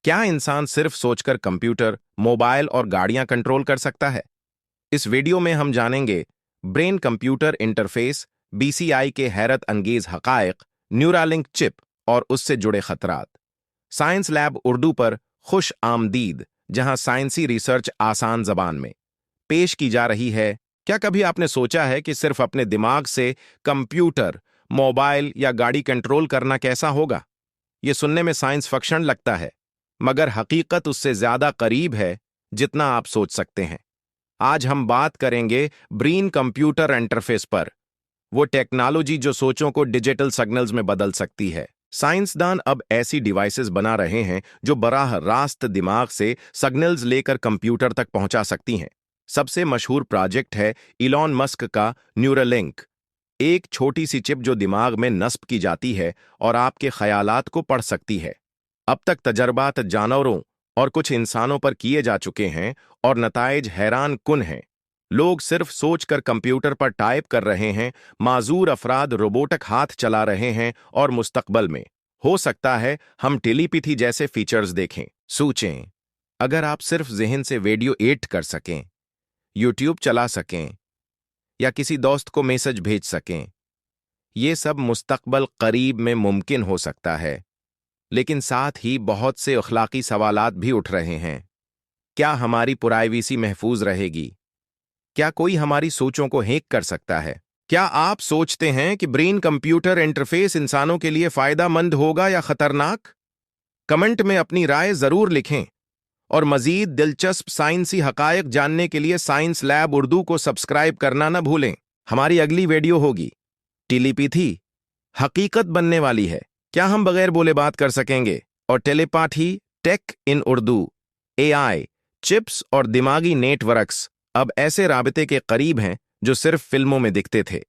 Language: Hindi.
क्या इंसान सिर्फ सोचकर कंप्यूटर, मोबाइल और गाड़ियां कंट्रोल कर सकता है? इस वीडियो में हम जानेंगे ब्रेन कंप्यूटर इंटरफेस, बीसीआई के हैरत अंगेज हकायक, न्यूरालिंक चिप और उससे जुड़े खतरात। साइंस लैब उर्दू पर खुश आमदीद, जहां साइंसी रिसर्च आसान जबान में पेश की जा रही है। क्या कभी आपने सोचा है कि सिर्फ अपने दिमाग से कंप्यूटर, मोबाइल या गाड़ी कंट्रोल करना कैसा होगा? यह सुनने में साइंस फिक्शन लगता है, मगर हकीकत उससे ज्यादा करीब है जितना आप सोच सकते हैं। आज हम बात करेंगे ब्रेन कंप्यूटर इंटरफेस पर, वो टेक्नोलॉजी जो सोचों को डिजिटल सिग्नल्स में बदल सकती है। साइंसदान अब ऐसी डिवाइसेस बना रहे हैं जो बराह रास्त दिमाग से सिग्नल्स लेकर कंप्यूटर तक पहुंचा सकती हैं। सबसे मशहूर प्रोजेक्ट है इलॉन मस्क का न्यूरालिंक, एक छोटी सी चिप जो दिमाग में नस्ब की जाती है और आपके ख्यालात को पढ़ सकती है। अब तक तजर्बात जानवरों और कुछ इंसानों पर किए जा चुके हैं और नताइज हैरान कुन हैं। लोग सिर्फ सोचकर कंप्यूटर पर टाइप कर रहे हैं, माजूर अफराद रोबोटिक हाथ चला रहे हैं और मुस्तकबल में हो सकता है हम टेलीपैथी जैसे फीचर्स देखें। सोचें, अगर आप सिर्फ ज़हन से वीडियो एडिट कर सकें, यूट्यूब चला सकें या किसी दोस्त को मैसेज भेज सकें, ये सब मुस्तकबल करीब में मुमकिन हो सकता है। लेकिन साथ ही बहुत से अखलाकी सवालात भी उठ रहे हैं। क्या हमारी प्राइवेसी महफूज रहेगी? क्या कोई हमारी सोचों को हैक कर सकता है? क्या आप सोचते हैं कि ब्रेन कंप्यूटर इंटरफेस इंसानों के लिए फायदेमंद होगा या खतरनाक? कमेंट में अपनी राय जरूर लिखें और मजीद दिलचस्प साइंसी हकायक जानने के लिए साइंस लैब उर्दू को सब्सक्राइब करना न भूलें। हमारी अगली वीडियो होगी टेलीपैथी हकीकत बनने वाली है। क्या हम बगैर बोले बात कर सकेंगे? और टेलीपैथी, टेक इन उर्दू, एआई, चिप्स और दिमागी नेटवर्क्स अब ऐसे राबते के करीब हैं जो सिर्फ फिल्मों में दिखते थे।